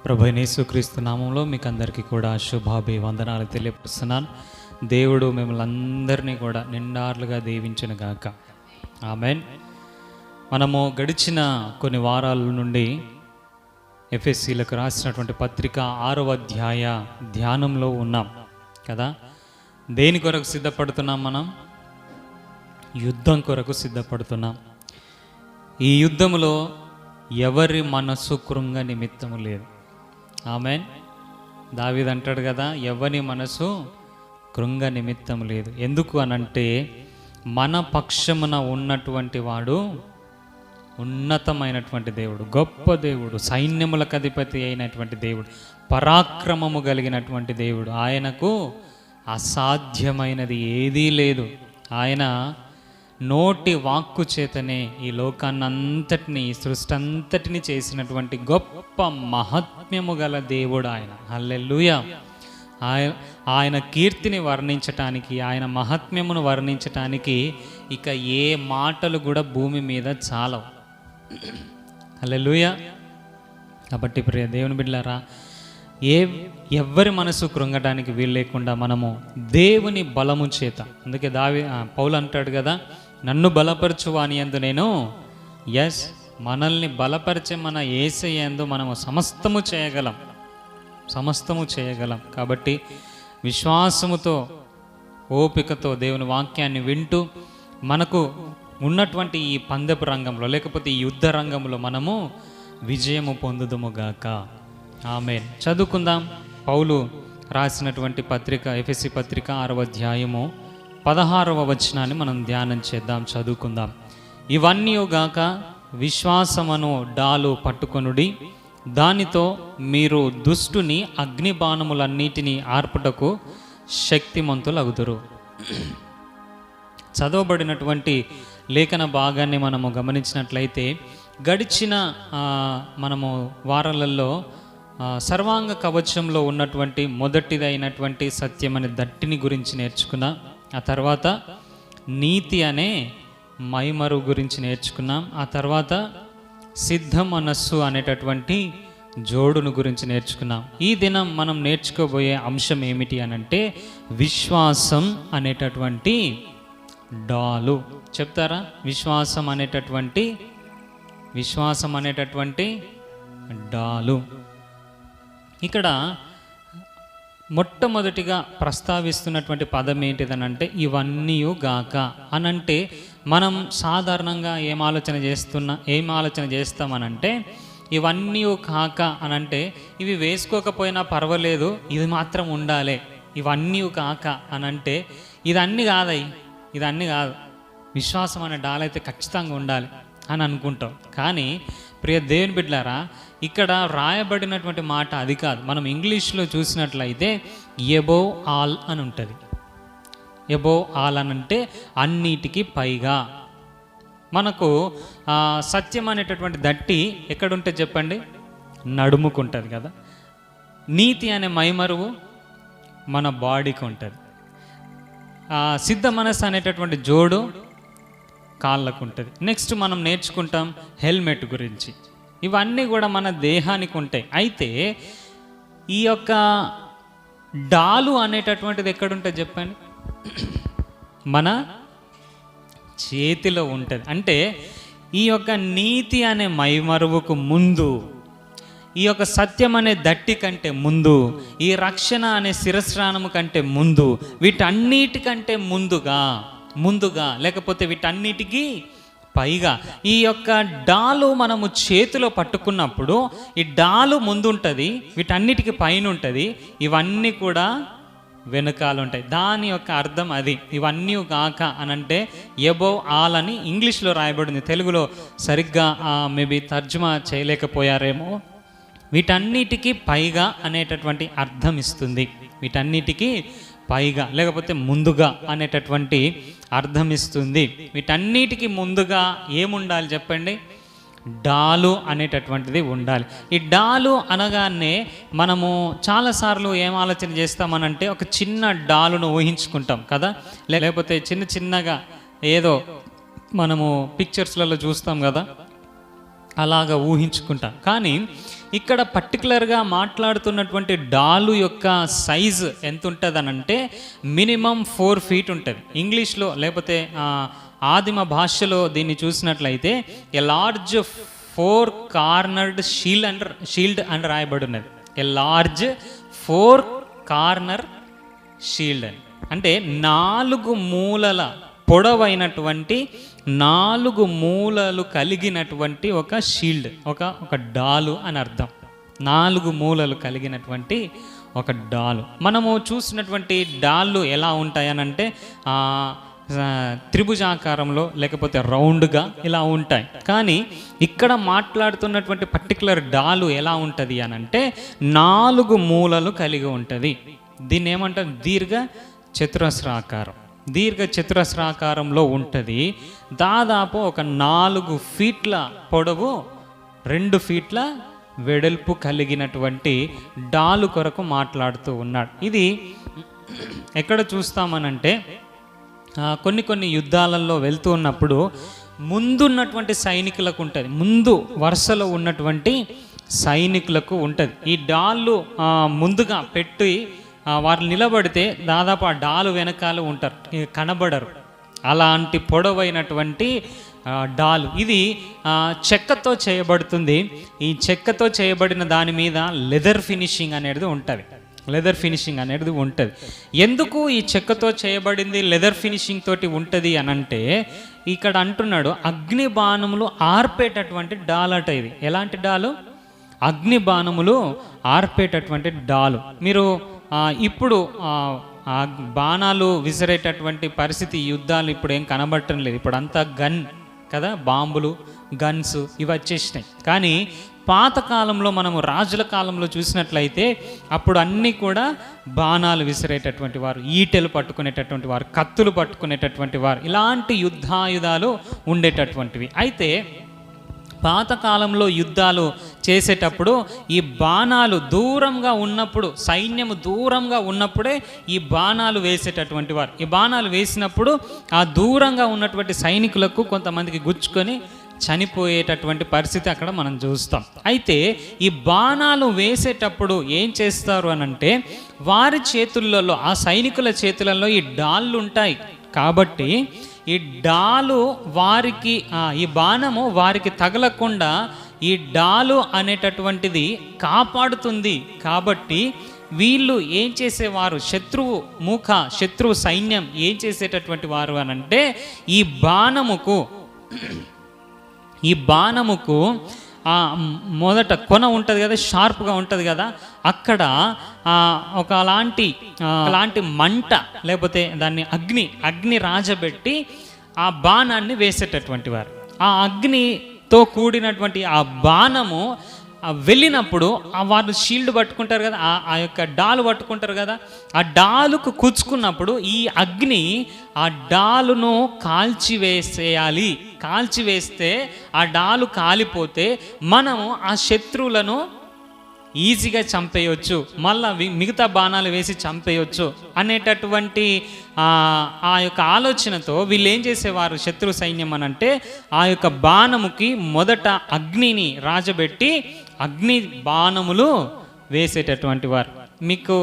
ప్రభువైన యేసుక్రీస్తు నామంలో మీకు అందరికీ కూడా శుభాభివందనాలు తెలియపరుస్తున్నాను. దేవుడు మిమ్మల్ని అందరినీ కూడా నిండార్లుగా దీవించిన గాక. ఆమేన్. మనము గడిచిన కొన్ని వారాల నుండి ఎఫెసీలకు రాసినటువంటి పత్రిక 6వ అధ్యాయ ధ్యానంలో ఉన్నాం కదా. దేని కొరకు సిద్ధపడుతున్నాం? మనం యుద్ధం కొరకు సిద్ధపడుతున్నాం. ఈ యుద్ధములో ఎవరి మనస్సు కృంగ నిమిత్తము లేదు. ఆమేన్. దావీదు అంటాడు కదా, ఎవరి మనసు కృంగ నిమిత్తం లేదు. ఎందుకు అనంటే మన పక్షమున ఉన్నటువంటి వాడు ఉన్నతమైనటువంటి దేవుడు, గొప్ప దేవుడు, సైన్యములకు అధిపతి అయినటువంటి దేవుడు, పరాక్రమము కలిగినటువంటి దేవుడు. ఆయనకు అసాధ్యమైనది ఏదీ లేదు. ఆయన నోటి వాక్కు చేతనే ఈ లోకాన్నంతటినీ, ఈ సృష్టి అంతటిని చేసినటువంటి గొప్ప మహాత్మ్యము గల దేవుడు ఆయన. హల్లెలూయా. ఆయన కీర్తిని వర్ణించటానికి, ఆయన మహాత్మ్యమును వర్ణించటానికి ఇక ఏ మాటలు కూడా భూమి మీద చాలవు. హల్లెలూయా. కాబట్టి ప్రియ దేవుని బిడ్డలారా, ఎవ్వరి మనసు కృంగడానికి వీలు లేకుండా మనము దేవుని బలము చేత, అందుకే పౌలు అంటాడు కదా, నన్ను బలపరచు వాని యందు నేను, మనల్ని బలపరిచే మన యేసయ్య యందు మనము సమస్తము చేయగలం. కాబట్టి విశ్వాసముతో, ఓపికతో దేవుని వాక్యాన్ని వింటూ మనకు ఉన్నటువంటి ఈ పందెపు రంగంలో, లేకపోతే ఈ యుద్ధ రంగంలో మనము విజయము పొందుదుముగాక. ఆమేన్. చదువుకుందాం. పౌలు రాసినటువంటి పత్రిక, ఎఫెసీ పత్రిక 6వ అధ్యాయము 16వ వచనాన్ని మనం ధ్యానం చేద్దాం, చదువుకుందాం. ఇవన్నీ గాక విశ్వాసమును డాలు పట్టుకొనుడి, దానితో మీరు దుష్టుని అగ్నిబాణములన్నిటినీ ఆర్పుటకు శక్తిమంతులగుదురు. చదవబడినటువంటి లేఖన భాగాన్ని మనము గమనించినట్లయితే గడిచిన మనము వారాలలో సర్వాంగ కవచంలో ఉన్నటువంటి మొదటిదైనటువంటి సత్యం అనే దట్టిని గురించి నేర్చుకున్నాం. ఆ తర్వాత నీతి అనే మైమరు గురించి నేర్చుకున్నాం. ఆ తర్వాత సిద్ధ మనస్సు అనేటటువంటి జోడును గురించి నేర్చుకున్నాం. ఈ దినం మనం నేర్చుకోబోయే అంశం ఏమిటి అనంటే విశ్వాసం అనేటటువంటి డాలు. చెప్తారా? విశ్వాసం అనేటటువంటి డాలు. ఇక్కడ మొట్టమొదటిగా ప్రస్తావిస్తున్నటువంటి పదం ఏంటిదనంటే ఇవన్నీ గాక అనంటే, మనం సాధారణంగా ఏం ఆలోచన చేస్తామనంటే ఇవన్నీ కాక అనంటే ఇవి వేసుకోకపోయినా పర్వాలేదు, ఇది మాత్రం ఉండాలి. ఇవన్నీ కాక అనంటే ఇదన్నీ కాదు, విశ్వాసం అనే డాలైతే ఖచ్చితంగా ఉండాలి అని అనుకుంటాం. కానీ ప్రియ దేవుని బిడ్డలారా, ఇక్కడ రాయబడినటువంటి మాట అది కాదు. మనం ఇంగ్లీష్లో చూసినట్లయితే ఎబోవ్ ఆల్ అని ఉంటుంది. ఎబోవ్ ఆల్ అని అంటే అన్నిటికీ పైగా. మనకు సత్యం అనేటటువంటి దట్టి ఎక్కడుంటే చెప్పండి? నడుముకుంటుంది కదా. నీతి అనే మైమరువు మన బాడీకి ఉంటుంది. సిద్ధ మనస్సు అనేటటువంటి జోడు కాళ్ళకు ఉంటుంది. నెక్స్ట్ మనం నేర్చుకుంటాం హెల్మెట్ గురించి. ఇవన్నీ కూడా మన దేహానికి ఉంటాయి. అయితే ఈ యొక్క డాలు అనేటటువంటిది ఎక్కడుంటుంది చెప్పండి? మన చేతిలో ఉంటుంది. అంటే ఈ యొక్క నీతి అనే మైమరువుకు ముందు, ఈ యొక్క సత్యం అనే దట్టి కంటే ముందు, ఈ రక్షణ అనే శిరస్నానము కంటే ముందు, వీటన్నిటికంటే ముందుగా లేకపోతే వీటన్నిటికీ పైగా ఈ యొక్క డాలు మనము చేతిలో పట్టుకున్నప్పుడు ఈ డాలు ముందుంటుంది, వీటన్నిటికీ పైన ఉంటుంది, ఇవన్నీ కూడా వెనకాల ఉంటాయి. దాని యొక్క అర్థం అది. ఇవన్నీ కాక అనంటే ఎబోవ్ ఆల్ అని ఇంగ్లీష్లో రాయబడింది. తెలుగులో సరిగ్గా మేబీ తర్జుమా చేయలేకపోయారేమో. వీటన్నిటికీ పైగా అనేటటువంటి అర్థం ఇస్తుంది. వీటన్నిటికీ పైగా లేకపోతే ముందుగా అనేటటువంటి అర్థం ఇస్తుంది. వీటన్నిటికీ ముందుగా ఏముండాలి చెప్పండి? డాలు అనేటటువంటిది ఉండాలి. ఈ డాలు అనగానే మనము చాలాసార్లు ఏం ఆలోచన చేస్తామనంటే ఒక చిన్న డాలును ఊహించుకుంటాం కదా, లేకపోతే చిన్నగా ఏదో మనము పిక్చర్స్లలో చూస్తాం కదా, అలాగా ఊహించుకుంటాం. కానీ ఇక్కడ పర్టికులర్గా మాట్లాడుతున్నటువంటి డాలు యొక్క సైజు ఎంత ఉంటుంది అనంటే మినిమం 4 feet ఉంటుంది. ఇంగ్లీష్లో లేకపోతే ఆదిమ భాషలో దీన్ని చూసినట్లయితే ఎ లార్జ్ 4 cornered షీల్డ్ అని రాయబడి ఉన్నది. ఎ లార్జ్ 4 corner షీల్డ్ అంటే 4 మూలల పొడవైనటువంటి 4 మూలలు కలిగినటువంటి ఒక షీల్డ్, ఒక డాలు అని అర్థం. 4 మూలలు కలిగినటువంటి ఒక డాలు. మనము చూసినటువంటి డాళ్ళు ఎలా ఉంటాయనంటే త్రిభుజాకారంలో లేకపోతే రౌండ్గా ఇలా ఉంటాయి. కానీ ఇక్కడ మాట్లాడుతున్నటువంటి పర్టికులర్ డాలు ఎలా ఉంటుంది అనంటే 4 మూలలు కలిగి ఉంటుంది. దీన్ని ఏమంటారు? దీర్ఘ చతురస్రాకారంలో ఉంటుంది. దాదాపు ఒక 4 feet పొడవు, 2 feet వెడల్పు కలిగినటువంటి డాలు కొరకు మాట్లాడుతూ ఉన్నాడు. ఇది ఎక్కడ చూస్తామనంటే కొన్ని యుద్ధాలలో వెళ్తూ ఉన్నప్పుడు ముందున్నటువంటి సైనికులకు ఉంటుంది, ముందు వరుసలో ఉన్నటువంటి సైనికులకు ఉంటుంది. ఈ డాళ్ళు ముందుగా పెట్టి వారు నిలబడితే దాదాపు ఆ డాలు వెనకాల ఉంటారు, కనబడరు. అలాంటి పొడవైనటువంటి డాలు. ఇది చెక్కతో చేయబడుతుంది. ఈ చెక్కతో చేయబడిన దాని మీద లెదర్ ఫినిషింగ్ అనేది ఉంటుంది. ఎందుకు ఈ చెక్కతో చేయబడింది లెదర్ ఫినిషింగ్ తోటి ఉంటుంది అనంటే ఇక్కడ అంటున్నాడు అగ్ని బాణములు ఆర్పేటటువంటి డాలట. ఇది ఎలాంటి డాలు? అగ్ని బాణములు ఆర్పేటటువంటి డాలు. మీరు ఇప్పుడు బాణాలు విసిరేటటువంటి పరిస్థితి, యుద్ధాలు ఇప్పుడు ఏం కనబడటం లేదు. ఇప్పుడు అంతా గన్ కదా, బాంబులు, గన్స్ ఇవి వచ్చేసినాయి. కానీ పాతకాలంలో మనము రాజుల కాలంలో చూసినట్లయితే అప్పుడు అన్నీ కూడా బాణాలు విసిరేటటువంటి వారు, ఈటెలు పట్టుకునేటటువంటి వారు, కత్తులు పట్టుకునేటటువంటి వారు, ఇలాంటి యుద్ధాయుధాలు ఉండేటటువంటివి. అయితే పాతకాలంలో యుద్ధాలు చేసేటప్పుడు ఈ బాణాలు దూరంగా ఉన్నప్పుడు, సైన్యము దూరంగా ఉన్నప్పుడే ఈ బాణాలు వేసేటటువంటి వారు. ఈ బాణాలు వేసినప్పుడు ఆ దూరంగా ఉన్నటువంటి సైనికులకు కొంతమందికి గుచ్చుకొని చనిపోయేటటువంటి పరిస్థితి అక్కడ మనం చూస్తాం. అయితే ఈ బాణాలు వేసేటప్పుడు ఏం చేస్తారు అనంటే వారి చేతులలో, ఆ సైనికుల చేతులలో ఈ డాళ్ళు ఉంటాయి. కాబట్టి ఈ డాలు వారికి, ఈ బాణము వారికి తగలకుండా ఈ డాలు అనేటటువంటిది కాపాడుతుంది. కాబట్టి వీళ్ళు ఏం చేసేవారు, శత్రువు సైన్యం ఏం చేసేటటువంటి వారు అనంటే ఈ బాణముకు మొదట కొన ఉంటుంది కదా, షార్ప్గా ఉంటుంది కదా, అక్కడ అలాంటి మంట లేకపోతే దాన్ని అగ్ని రాజబెట్టి ఆ బాణాన్ని వేసేటటువంటి వారు. ఆ అగ్నితో కూడినటువంటి ఆ బాణము వెళ్ళినప్పుడు వారు షీల్డ్ పట్టుకుంటారు కదా, ఆ యొక్క డాలు పట్టుకుంటారు కదా, ఆ డాలుకు కుచ్చుకున్నప్పుడు ఈ అగ్ని ఆ డాలును కాల్చివేస్తే ఆ డాలు కాలిపోతే మనము ఆ శత్రువులను ఈజీగా చంపేయొచ్చు, మళ్ళా మిగతా బాణాలు వేసి చంపేయొచ్చు అనేటటువంటి ఆ యొక్క ఆలోచనతో వీళ్ళు ఏం చేసేవారు, శత్రు సైన్యం అనంటే ఆ యొక్క బాణముకి మొదట అగ్నిని రాజబెట్టి అగ్ని బాణములు వేసేటటువంటి వారు. మీకు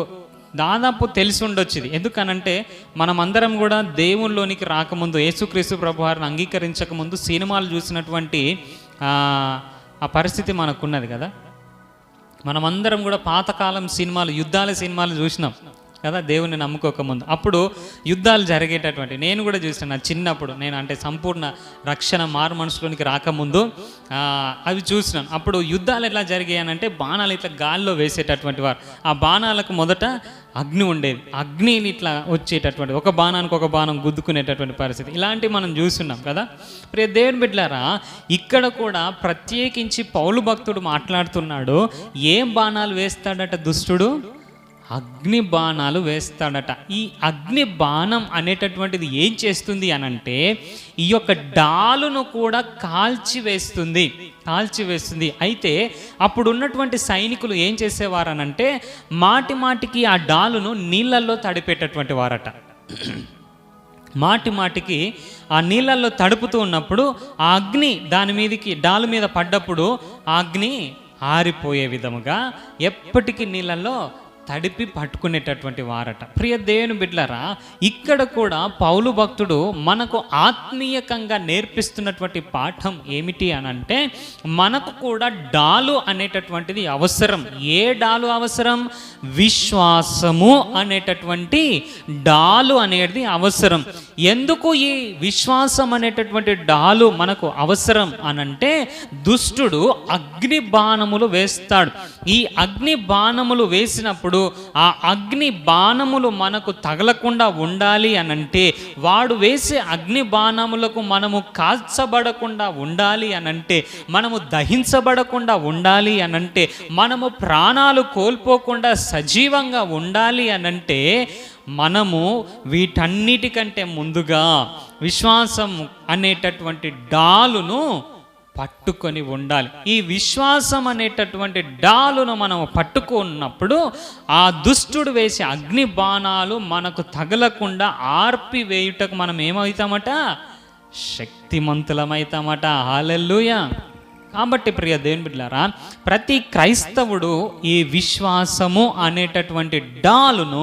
దాదాపు తెలిసి ఉండొచ్చు ఇది. ఎందుకనంటే మనమందరం కూడా దేవుళ్ళలోనికి రాకముందు, యేసుక్రీస్తు ప్రభువారిని అంగీకరించకముందు సినిమాలు చూసినటువంటి ఆ పరిస్థితి మనకున్నది కదా. మనమందరం కూడా పాతకాలం యుద్ధాల సినిమాలు చూసినాం కదా, దేవుని నమ్ముకోకముందు. అప్పుడు యుద్ధాలు జరిగేటటువంటి నేను కూడా చూసాను చిన్నప్పుడు. నేను అంటే సంపూర్ణ రక్షణ మారు మనసులోనికి రాకముందు అవి చూసినాను. అప్పుడు యుద్ధాలు ఎట్లా జరిగాయనంటే బాణాలు ఇట్లా గాల్లో వేసేటటువంటి వారు. ఆ బాణాలకు మొదట అగ్ని ఉండేది, అగ్నిని ఇట్లా వచ్చేటటువంటి, ఒక బాణానికి ఒక బాణం గుద్దుకునేటటువంటి పరిస్థితి. ఇలాంటివి మనం చూస్తున్నాం కదా. ప్రియ దేవుని బిడ్డలారా, ఇక్కడ కూడా ప్రత్యేకించి పౌలు భక్తుడు మాట్లాడుతున్నాడు. ఏం బాణాలు వేస్తాడట దుష్టుడు? అగ్ని బాణాలు వేస్తాడట. ఈ అగ్ని బాణం అనేటటువంటిది ఏం చేస్తుంది అనంటే ఈ యొక్క డాలును కూడా కాల్చివేస్తుంది. అయితే అప్పుడు ఉన్నటువంటి సైనికులు ఏం చేసేవారనంటే మాటికి ఆ డాలును నీళ్ళల్లో తడిపేటటువంటి వారట. మాటి మాటికి ఆ నీళ్ళల్లో తడుపుతూ ఉన్నప్పుడు ఆ అగ్ని దాని మీదకి డాలు మీద పడ్డప్పుడు ఆ అగ్ని ఆరిపోయే విధముగా ఎప్పటికీ నీళ్ళల్లో తడిపి పట్టుకునేటటువంటి వారట. ప్రియ దేవుని బిడ్డలారా, ఇక్కడ కూడా పౌలు భక్తుడు మనకు ఆత్మీయకంగా నేర్పిస్తున్నటువంటి పాఠం ఏమిటి అని అంటే, మనకు కూడా డాలు అనేటటువంటిది అవసరం. ఏ డాలు అవసరం? విశ్వాసము అనేటటువంటి డాలు అనేది అవసరం. ఎందుకు ఈ విశ్వాసం అనేటటువంటి డాలు మనకు అవసరం అనంటే, దుష్టుడు అగ్ని బాణములు వేస్తాడు. ఈ అగ్ని బాణములు వేసినప్పుడు ఆ అగ్ని బాణములు మనకు తగలకుండా ఉండాలి అనంటే, వాడు వేసే అగ్ని బాణములకు మనము కాల్చబడకుండా ఉండాలి అనంటే, మనము దహించబడకుండా ఉండాలి అనంటే, మనము ప్రాణాలు కోల్పోకుండా సజీవంగా ఉండాలి అనంటే, మనము వీటన్నిటికంటే ముందుగా విశ్వాసం అనేటటువంటి డాలును పట్టుకొని ఉండాలి. ఈ విశ్వాసం అనేటటువంటి డాలును మనం పట్టుకున్నప్పుడు ఆ దుష్టుడు వేసే అగ్ని బాణాలు మనకు తగలకుండా ఆర్పివేయుటకు మనం ఏమవుతామట? శక్తిమంతులమవుతామట. హల్లెలూయా. కాబట్టి ప్రియ దేవుని బిడ్డలారా, ప్రతి క్రైస్తవుడు ఈ విశ్వాసము అనేటటువంటి డాలును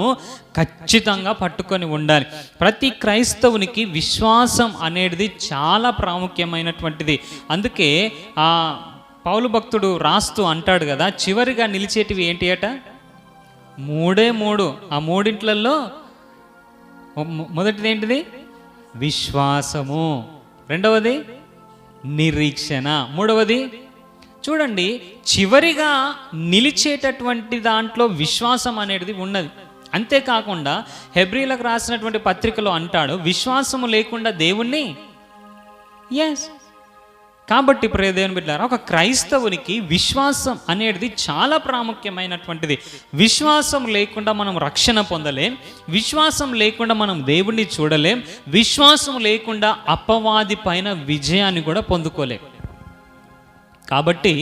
ఖచ్చితంగా పట్టుకొని ఉండాలి. ప్రతి క్రైస్తవునికి విశ్వాసం అనేది చాలా ప్రాముఖ్యమైనటువంటిది. అందుకే ఆ పౌలు భక్తుడు రాస్తూ అంటాడు కదా, చివరిగా నిలిచేటివి ఏంటి అట? మూడు. ఆ మూడింట్లలో మొదటిది ఏంటిది? విశ్వాసము. రెండవది నిరీక్షణ. మూడవది చూడండి, చివరిగా నిలిచేటటువంటి దాంట్లో విశ్వాసం అనేది ఉన్నది. అంతేకాకుండా హెబ్రీలకు రాసినటువంటి పత్రికలో అంటాడు, విశ్వాసము లేకుండా దేవుణ్ణి కాబట్టి ప్రియ దేవుని బిడ్డలారా, ఒక క్రైస్తవునికి విశ్వాసం అనేది చాలా ప్రాముఖ్యమైనటువంటిది. విశ్వాసం లేకుండా మనం రక్షణ పొందలేం, విశ్వాసం లేకుండా మనం దేవుణ్ణి చూడలేం, విశ్వాసం లేకుండా అపవాది పైన విజయాన్ని కూడా పొందుకోలేం. కాబట్టి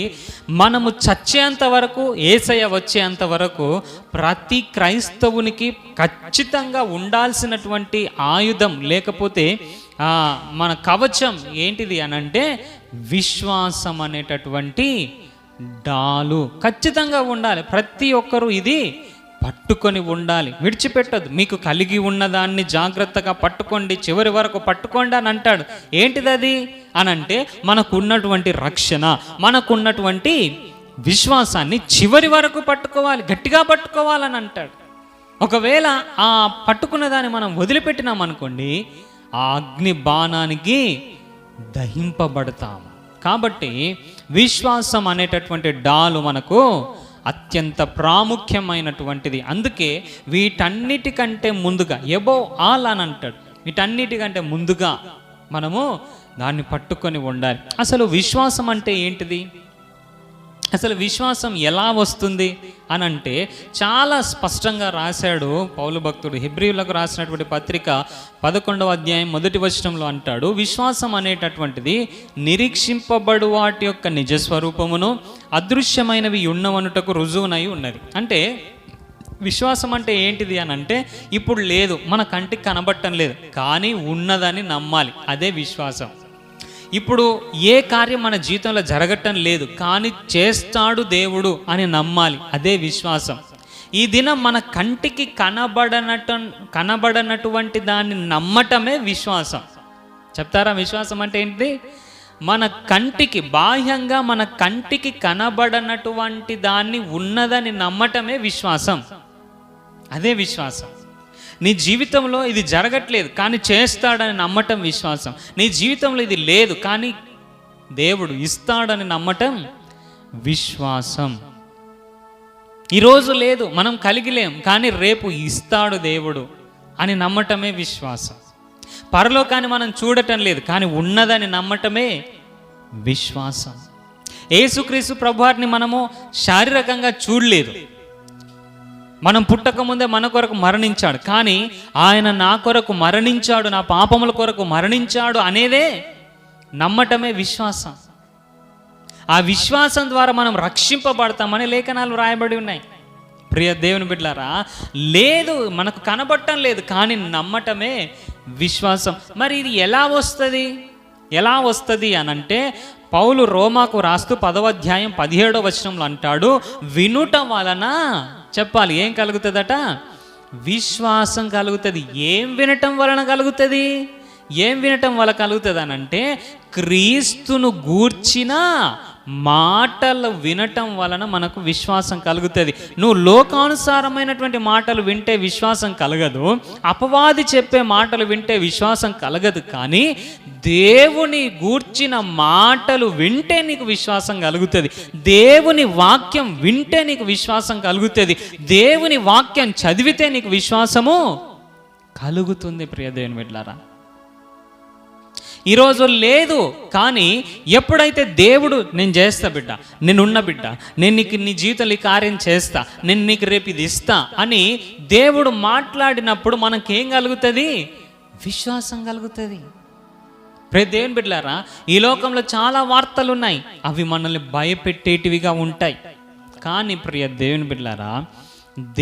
మనము చచ్చేంత వరకు, యేసయ్య వచ్చేంత వరకు ప్రతి క్రైస్తవునికి ఖచ్చితంగా ఉండాల్సినటువంటి ఆయుధం లేకపోతే మన కవచం ఏంటిది అనంటే విశ్వాసం అనేటటువంటి డాలు ఖచ్చితంగా ఉండాలి. ప్రతి ఒక్కరూ ఇది పట్టుకొని ఉండాలి, విడిచిపెట్టదు. మీకు కలిగి ఉన్నదాన్ని జాగ్రత్తగా పట్టుకోండి, చివరి వరకు పట్టుకోండి అని అంటాడు. ఏంటిది అది అనంటే, మనకున్నటువంటి రక్షణ, మనకున్నటువంటి విశ్వాసాన్ని చివరి వరకు పట్టుకోవాలి, గట్టిగా పట్టుకోవాలని అంటాడు. ఒకవేళ ఆ పట్టుకున్న దాన్ని మనం వదిలిపెట్టినాం అనుకోండి, ఆ అగ్ని బాణానికి దహింపబడతాం. కాబట్టి విశ్వాసం అనేటటువంటి డాలు మనకు అత్యంత ప్రాముఖ్యమైనటువంటిది. అందుకే వీటన్నిటికంటే ముందుగా, ఎబోవ్ ఆల్ అని అంటాడు, వీటన్నిటికంటే ముందుగా మనము దాన్ని పట్టుకొని ఉండాలి. అసలు విశ్వాసం అంటే ఏంటిది? అసలు విశ్వాసం ఎలా వస్తుంది అని అంటే చాలా స్పష్టంగా రాశాడు పౌలు భక్తుడు. హెబ్రీయులకు రాసినటువంటి పత్రిక 11వ అధ్యాయం 1వ వచనంలో అంటాడు, విశ్వాసం అనేటటువంటిది నిరీక్షింపబడు వాటి యొక్క నిజస్వరూపమును అదృశ్యమైనవి ఉన్నవనుటకు రుజువునై ఉన్నది. అంటే విశ్వాసం అంటే ఏంటిది అని అంటే, ఇప్పుడు లేదు, మన కంటికి కనబడటం లేదు, కానీ ఉన్నదని నమ్మాలి, అదే విశ్వాసం. ఇప్పుడు ఏ కార్యం మన జీవితంలో జరగటం లేదు, కానీ చేస్తాడు దేవుడు అని నమ్మాలి, అదే విశ్వాసం. ఈ దినం మన కంటికి కనబడనటువంటి దాన్ని నమ్మటమే విశ్వాసం. చెప్తారా విశ్వాసం అంటే ఏంటిది? మన కంటికి బాహ్యంగా మన కంటికి కనబడనటువంటి దాన్ని ఉన్నదని నమ్మటమే విశ్వాసం, అదే విశ్వాసం. నీ జీవితంలో ఇది జరగట్లేదు కానీ చేస్తాడని నమ్మటం విశ్వాసం. నీ జీవితంలో ఇది లేదు కానీ దేవుడు ఇస్తాడని నమ్మటం విశ్వాసం. ఈరోజు లేదు, మనం కలిగిలేం, కానీ రేపు ఇస్తాడు దేవుడు అని నమ్మటమే విశ్వాసం. పరలోకాన్ని మనం చూడటం లేదు కానీ ఉన్నదని నమ్మటమే విశ్వాసం. యేసుక్రీస్తు ప్రభువారిని మనము శారీరకంగా చూడలేదు, మనం పుట్టక ముందే మన కొరకు మరణించాడు, కానీ ఆయన నా కొరకు మరణించాడు, నా పాపముల కొరకు మరణించాడు అనేదే నమ్మటమే విశ్వాసం. ఆ విశ్వాసం ద్వారా మనం రక్షింపబడతామని లేఖనాలు రాయబడి ఉన్నాయి. ప్రియ దేవుని బిడ్డలారా, లేదు మనకు కనబడటం లేదు కానీ నమ్మటమే విశ్వాసం. మరి ఇది ఎలా వస్తుంది అనంటే పౌలు రోమాకు రాస్తూ 10వ అధ్యాయం 17వ వచనంలో అంటాడు, వినుట వలన చెప్పాలి ఏం కలుగుతుందట? విశ్వాసం కలుగుతుంది. ఏం వినటం వలన కలుగుతుంది? ఏం వినటం వల్ల కలుగుతుంది అనంటే క్రీస్తును గూర్చిన మాటలు వినటం వలన మనకు విశ్వాసం కలుగుతుంది. నువ్వు లోకానుసారమైనటువంటి మాటలు వింటే విశ్వాసం కలగదు, అపవాది చెప్పే మాటలు వింటే విశ్వాసం కలగదు. కానీ దేవుని గూర్చిన మాటలు వింటే నీకు విశ్వాసం కలుగుతుంది. దేవుని వాక్యం వింటే నీకు విశ్వాసం కలుగుతుంది. దేవుని వాక్యం చదివితే నీకు విశ్వాసము కలుగుతుంది. ప్రియ దేవుని బిడ్డలారా, ఈరోజు లేదు. కానీ ఎప్పుడైతే దేవుడు నేను చేస్తా బిడ్డ, నేనున్న బిడ్డ, నేను నీకు నీ జీవితంలో ఈ కార్యం చేస్తా, నేను నీకు రేపు ఇది ఇస్తా అని దేవుడు మాట్లాడినప్పుడు మనకేం కలుగుతుంది? విశ్వాసం కలుగుతుంది. ప్రియ దేవుని బిడ్డలారా, ఈ లోకంలో చాలా వార్తలు ఉన్నాయి, అవి మనల్ని భయపెట్టేటివిగా ఉంటాయి. కానీ ప్రియ దేవుని బిడ్డలారా,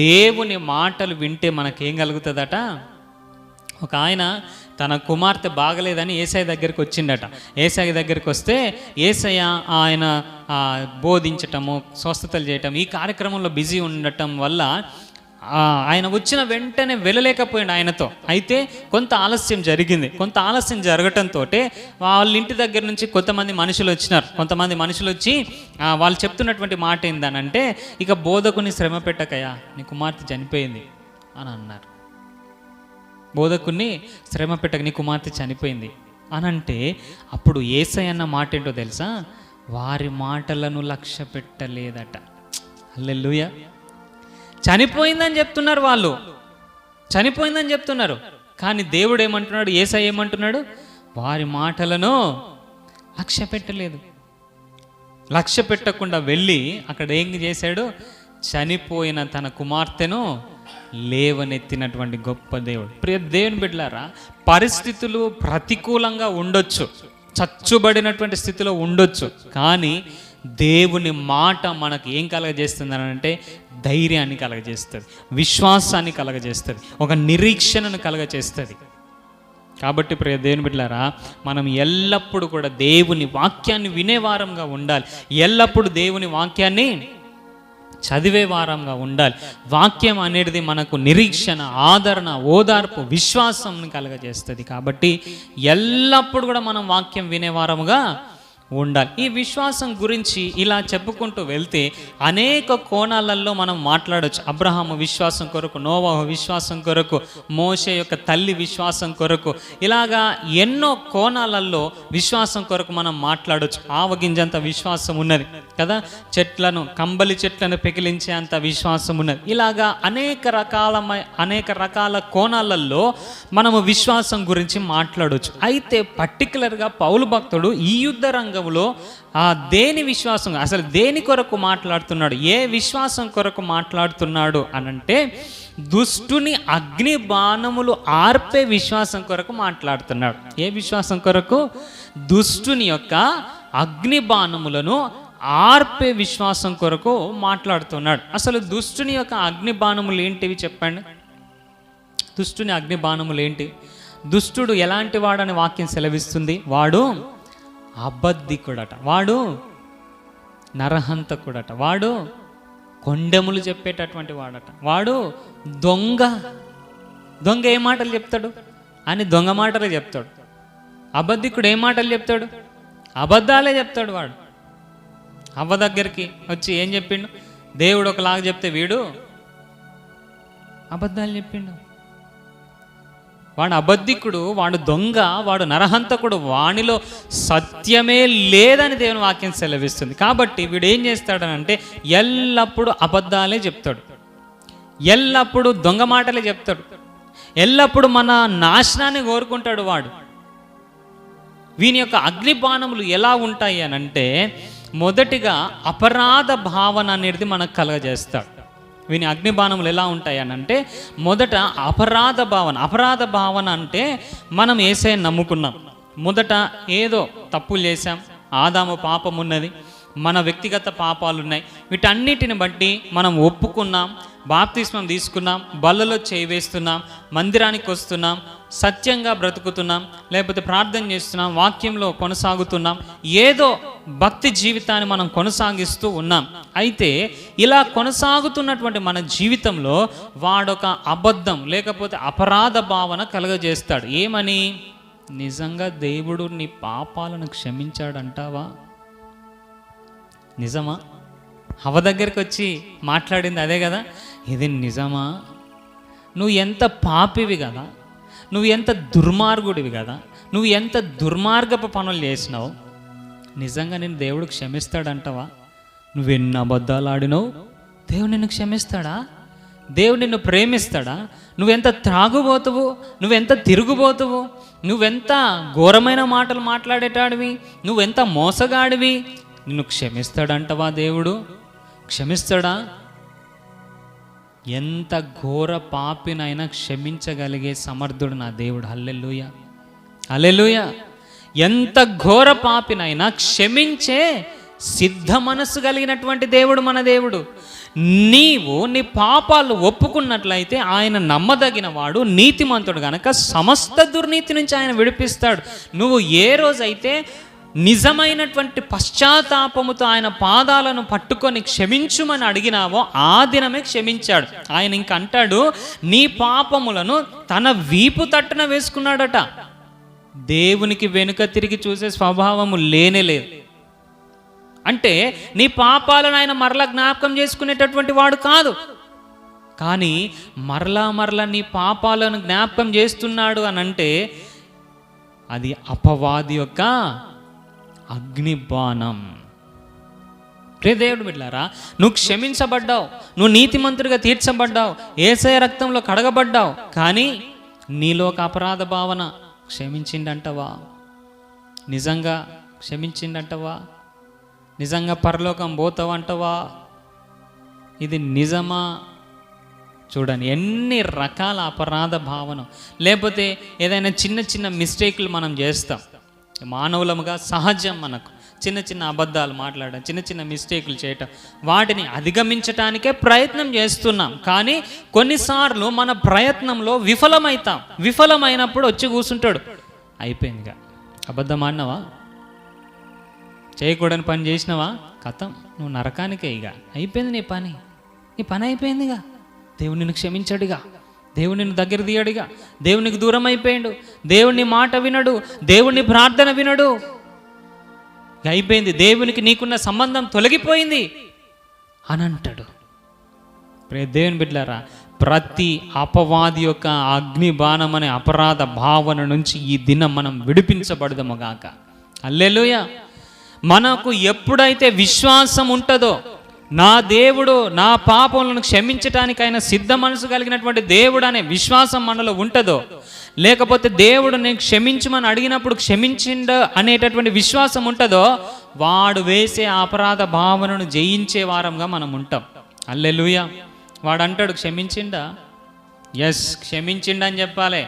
దేవుని మాటలు వింటే మనకేం కలుగుతుందట? ఒక ఆయన తన కుమార్తె బాగలేదని యేసయ్య దగ్గరికి వచ్చిండట. యేసయ్య దగ్గరికి వస్తే యేసయ్య ఆయన బోధించటము, స్వస్థతలు చేయటం, ఈ కార్యక్రమంలో బిజీ ఉండటం వల్ల ఆయన వచ్చిన వెంటనే వెళ్ళలేకపోయింది ఆయనతో. అయితే కొంత ఆలస్యం జరిగింది. కొంత ఆలస్యం జరగటంతో వాళ్ళ ఇంటి దగ్గర నుంచి కొంతమంది మనుషులు వచ్చినారు. కొంతమంది మనుషులు వచ్చి వాళ్ళు చెప్తున్నటువంటి మాట ఏందనంటే, ఇక బోధకుని శ్రమ పెట్టకయా, నీ కుమార్తె చనిపోయింది అని అన్నారు. బోధకుని శ్రమ పెట్టక నీ కుమార్తె చనిపోయింది అని అంటే, అప్పుడు యేసయ్య అన్న మాట ఏంటో తెలుసా? వారి మాటలను లక్ష్య పెట్టలేదట. హల్లెలూయా. చనిపోయిందని చెప్తున్నారు వాళ్ళు, చనిపోయిందని చెప్తున్నారు. కానీ దేవుడు ఏమంటున్నాడు? యేసయ్య ఏమంటున్నాడు? వారి మాటలను లక్ష్య పెట్టలేదు. లక్ష్య పెట్టకుండా వెళ్ళి అక్కడ ఏం చేశాడు? చనిపోయిన తన కుమార్తెను లేవనెత్తినటువంటి గొప్ప దేవుడు. ప్రియ దేవుని బిడ్డలారా, పరిస్థితులు ప్రతికూలంగా ఉండొచ్చు, చచ్చుబడినటువంటి స్థితిలో ఉండొచ్చు, కానీ దేవుని మాట మనకు ఏం కలగజేస్తుంది అంటే ధైర్యాన్ని కలగజేస్తుంది, విశ్వాసాన్ని కలగజేస్తుంది, ఒక నిరీక్షణను కలగజేస్తుంది. కాబట్టి ప్రియ దేవుని బిడ్డలారా, మనం ఎల్లప్పుడూ కూడా దేవుని వాక్యాన్ని వినేవారంగా ఉండాలి. ఎల్లప్పుడూ దేవుని వాక్యాన్ని చదివే వారంగా ఉండాలి. వాక్యం అనేది మనకు నిరీక్షణ, ఆదరణ, ఓదార్పు, విశ్వాసం కలగజేస్తుంది. కాబట్టి ఎల్లప్పుడూ కూడా మనం వాక్యం వినేవారముగా ఉండాలి. ఈ విశ్వాసం గురించి ఇలా చెప్పుకుంటూ వెళ్తే అనేక కోణాలలో మనం మాట్లాడవచ్చు. అబ్రహాము విశ్వాసం కొరకు, నోవాహు విశ్వాసం కొరకు, మోషే యొక్క తల్లి విశ్వాసం కొరకు, ఇలాగా ఎన్నో కోణాలలో విశ్వాసం కొరకు మనం మాట్లాడవచ్చు. ఆవగింజంత విశ్వాసం ఉన్నది కదా, చెట్లను, కంబలి చెట్లను పెకిలించే అంత విశ్వాసం ఉన్నది. ఇలాగా అనేక రకాల కోణాలలో మనము విశ్వాసం గురించి మాట్లాడవచ్చు. అయితే పర్టికులర్గా పౌలు భక్తుడు ఈ యుద్ధ రంగంలో దేని విశ్వాసం, అసలు దేని కొరకు మాట్లాడుతున్నాడు, ఏ విశ్వాసం కొరకు మాట్లాడుతున్నాడు అనంటే దుష్టుని అగ్ని బాణములు ఆర్పే విశ్వాసం కొరకు మాట్లాడుతున్నాడు. ఏ విశ్వాసం కొరకు? దుష్టుని యొక్క అగ్ని బాణములను ఆర్పే విశ్వాసం కొరకు మాట్లాడుతున్నాడు. అసలు దుష్టుని యొక్క అగ్ని బాణములు ఏంటివి చెప్పండి? దుష్టుని అగ్ని బాణములు ఏంటి? దుష్టుడు ఎలాంటి వాడని వాక్యం సెలవిస్తుంది? వాడు అబద్ధికుడట, వాడు నరహంతకుడట, వాడు కొండెములు చెప్పేటటువంటి వాడట, వాడు దొంగ. దొంగ ఏ మాటలు చెప్తాడు అని దొంగ మాటలే చెప్తాడు. అబద్ధికుడు ఏ మాటలు చెప్తాడు? అబద్ధాలే చెప్తాడు. వాడు అవ్వ దగ్గరికి వచ్చి ఏం చెప్పిండు? దేవుడు ఒకలాగా చెప్తే వీడు అబద్ధాలు చెప్పిండు. వాడు అబద్ధికుడు, వాడు దొంగ, వాడు నరహంతకుడు, వానిలో సత్యమే లేదని దేవుని వాక్యం సెలవిస్తుంది. కాబట్టి వీడు ఏం చేస్తాడనంటే ఎల్లప్పుడూ అబద్ధాలే చెప్తాడు, ఎల్లప్పుడూ దొంగ మాటలే చెప్తాడు, ఎల్లప్పుడూ మన నాశనాన్ని కోరుకుంటాడు వాడు. వీని యొక్క అగ్నిబాణములు ఎలా ఉంటాయి అనంటే మొదటిగా అపరాధ భావన అనేది మనకు కలగజేస్తాడు. వీని అగ్నిబాణములు ఎలా ఉంటాయి అనంటే మొదట అపరాధ భావన. అపరాధ భావన అంటే మనం యేసయ్యను నమ్ముకున్నాం, మొదట ఏదో తప్పులు చేశాం, ఆదాము పాపం ఉన్నది, మన వ్యక్తిగత పాపాలు ఉన్నాయి, వీటన్నిటిని బట్టి మనం ఒప్పుకున్నాం, బాప్తిస్మం తీసుకున్నాం, బల్లలో చేయి వేస్తున్నాం, మందిరానికి వస్తున్నాం, సత్యంగా బ్రతుకుతున్నాం, లేకపోతే ప్రార్థన చేస్తున్నాం, వాక్యంలో కొనసాగుతున్నాం, ఏదో భక్తి జీవితాన్ని మనం కొనసాగిస్తూ ఉన్నాం. అయితే ఇలా కొనసాగుతున్నటువంటి మన జీవితంలో వాడొక అబద్ధం లేకపోతే అపరాధ భావన కలుగజేస్తాడు. ఏమని? నిజంగా దేవుడు నీ పాపాలను క్షమించాడంటావా? నిజమా? హవ దగ్గరికి వచ్చి మాట్లాడింది అదే కదా. ఇది నిజమా? నువ్వు ఎంత పాపివి కదా, నువ్వు ఎంత దుర్మార్గుడివి కదా, నువ్వు ఎంత దుర్మార్గపు పనులు చేసినావు, నిజంగా నేను దేవుడు క్షమిస్తాడంటావా? నువ్వెన్ని అబద్ధాలు ఆడినావు, దేవుడు నిన్ను క్షమిస్తాడా? దేవుడు నిన్ను ప్రేమిస్తాడా? నువ్వెంత త్రాగుబోతువు, నువ్వెంత తిరుగుబోతువు, నువ్వెంత ఘోరమైన మాటలు మాట్లాడేటాడివి, నువ్వెంత మోసగాడివి, నిన్ను క్షమిస్తాడంటవా? దేవుడు క్షమిస్తాడా? ఎంత ఘోర పాపినైనా క్షమించగలిగే సమర్థుడు నా దేవుడు. హల్లెలూయా, హల్లెలూయా. ఎంత ఘోర పాపినైనా క్షమించే సిద్ధ మనస్సు కలిగినటువంటి దేవుడు మన దేవుడు. నీవు నీ పాపాలు ఒప్పుకున్నట్లయితే ఆయన నమ్మదగిన వాడు, నీతిమంతుడు గనక సమస్త దుర్నీతి నుంచి ఆయన విడిపిస్తాడు. నువ్వు ఏ రోజైతే నిజమైనటువంటి పశ్చాత్తాపముతో ఆయన పాదాలను పట్టుకొని క్షమించుమని అడిగినావో ఆ దినమే క్షమించాడు. ఆయన ఇంక అంటాడు, నీ పాపములను తన వీపు తట్టున వేసుకున్నాడట. దేవునికి వెనుక తిరిగి చూసే స్వభావము లేనేలేదు. అంటే నీ పాపాలను ఆయన మరలా జ్ఞాపకం చేసుకునేటటువంటి వాడు కాదు. కానీ మరలా నీ పాపాలను జ్ఞాపకం చేస్తున్నాడు అని అంటే అది అపవాది యొక్క అగ్నిబాణం. దేవుడు బిడ్డలారా, నువ్వు క్షమించబడ్డావు, నువ్వు నీతిమంతుడిగా తీర్చబడ్డావు, యేసయ్య రక్తంలో కడగబడ్డావు. కానీ నీలో ఒక అపరాధ భావన, క్షమించిండంటవా? నిజంగా క్షమించిండంటవా? నిజంగా పరలోకం పోతావంటవా? ఇది నిజమా? చూడండి ఎన్ని రకాల అపరాధ భావన. లేకపోతే ఏదైనా చిన్న మిస్టేక్లు మనం చేస్తాం, మానవులముగా సహజం. మనకు చిన్న అబద్ధాలు మాట్లాడడం, చిన్న మిస్టేక్లు చేయటం, వాటిని అధిగమించటానికే ప్రయత్నం చేస్తున్నాం. కానీ కొన్నిసార్లు మన ప్రయత్నంలో విఫలమవుతాం. విఫలమైనప్పుడు వచ్చి కూర్చుంటాడు, అయిపోయిందిగా, అబద్ధం ఆడినావా, చేయకూడని పని చేసినావా, కథం, నువ్వు నరకానికే, ఇక అయిపోయింది నీ పని అయిపోయిందిగా, దేవుడు నిన్ను క్షమించాడుగా, దేవుడు నిన్ను దగ్గర తీయడుగా, దేవునికి దూరం అయిపోయాడు, దేవుని మాట వినడు, దేవుని ప్రార్థన వినడు, అయిపోయింది, దేవునికి నీకున్న సంబంధం తొలగిపోయింది అని అంటాడు. దేవుని బిడ్డలారా, ప్రతి అపవాది యొక్క అగ్ని బాణం అనే అపరాధ భావన నుంచి ఈ దినం మనం విడిపించబడదాము గాక. హల్లెలూయా. మనకు ఎప్పుడైతే విశ్వాసం ఉంటుందో, నా దేవుడు నా పాపములను క్షమించటానికి ఆయన సిద్ధ మనసు కలిగినటువంటి దేవుడు అనే విశ్వాసం మనలో ఉంటుందో, లేకపోతే దేవుడు నేను క్షమించమని అడిగినప్పుడు క్షమించిండ అనేటటువంటి విశ్వాసం ఉంటుందో, వాడు వేసే అపరాధ భావనను జయించే వారంగా మనం ఉంటాం. హల్లెలూయా. వాడు అంటాడు, క్షమించిండా? ఎస్, క్షమించిండని చెప్పాలి.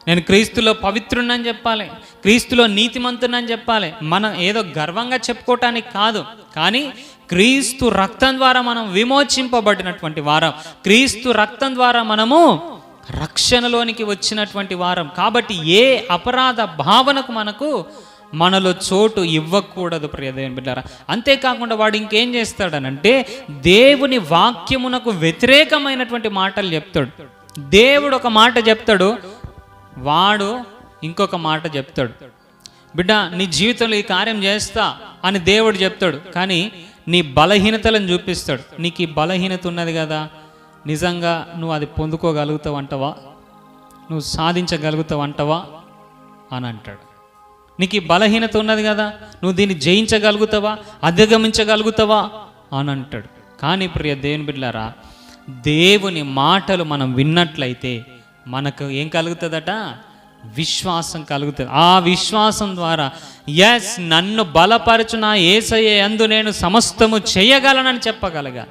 నేను క్రీస్తులో పవిత్రుణ్ణని చెప్పాలి, క్రీస్తులో నీతిమంతునని చెప్పాలి. మనం ఏదో గర్వంగా చెప్పుకోవటానికి కాదు, కానీ క్రీస్తు రక్తం ద్వారా మనం విమోచింపబడినటువంటి వారం, క్రీస్తు రక్తం ద్వారా మనము రక్షణలోనికి వచ్చినటువంటి వారం. కాబట్టి ఏ అపరాధ భావనకు మనలో చోటు ఇవ్వకూడదు ప్రియదేవుని బిడ్డలారా. అంతేకాకుండా వాడు ఇంకేం చేస్తాడనంటే, దేవుని వాక్యమునకు వ్యతిరేకమైనటువంటి మాటలు చెప్తాడు. దేవుడు ఒక మాట చెప్తాడు, వాడు ఇంకొక మాట చెప్తాడు. బిడ్డ, నీ జీవితంలో ఈ కార్యం చేస్తా అని దేవుడు చెప్తాడు, కానీ నీ బలహీనతలను చూపిస్తాడు. నీకు ఈ బలహీనత ఉన్నది కదా, నిజంగా నువ్వు అది పొందుకోగలుగుతావు అంటవా, నువ్వు సాధించగలుగుతావు అంటవా అని అంటాడు. నీకు ఈ బలహీనత ఉన్నది కదా, నువ్వు దీన్ని జయించగలుగుతావా, అధిగమించగలుగుతావా అని అంటాడు. కానీ ప్రియ దేవుని బిడ్డలారా, దేవుని మాటలు మనం విన్నట్లయితే మనకు ఏం కలుగుతుందట? విశ్వాసం కలుగుతుంది. ఆ విశ్వాసం ద్వారా ఎస్, నన్ను బలపరచు నా యేసయ్య యందు నేను సమస్తము చేయగలనని చెప్పగలగా.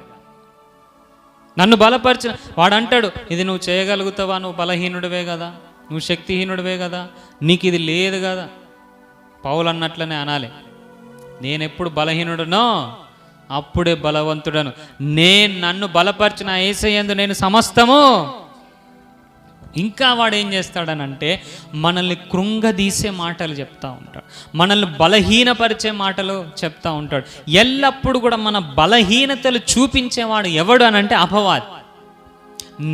నన్ను బలపరిచిన వాడు అంటాడు, ఇది నువ్వు చేయగలుగుతావా, నువ్వు బలహీనుడివే కదా, నువ్వు శక్తిహీనుడివే కదా, నీకు ఇది లేదు కదా. పౌలు అన్నట్లనే అనాలి, నేను ఎప్పుడు బలహీనుడునో అప్పుడే బలవంతుడను. నన్ను బలపరిచిన యేసయ్య యందు నేను సమస్తము ఇంకా వాడు ఏం చేస్తాడనంటే మనల్ని కృంగదీసే మాటలు చెప్తూ ఉంటాడు, మనల్ని బలహీనపరిచే మాటలు చెప్తూ ఉంటాడు. ఎల్లప్పుడూ కూడా మన బలహీనతలు చూపించేవాడు ఎవడు అనంటే అపవాది.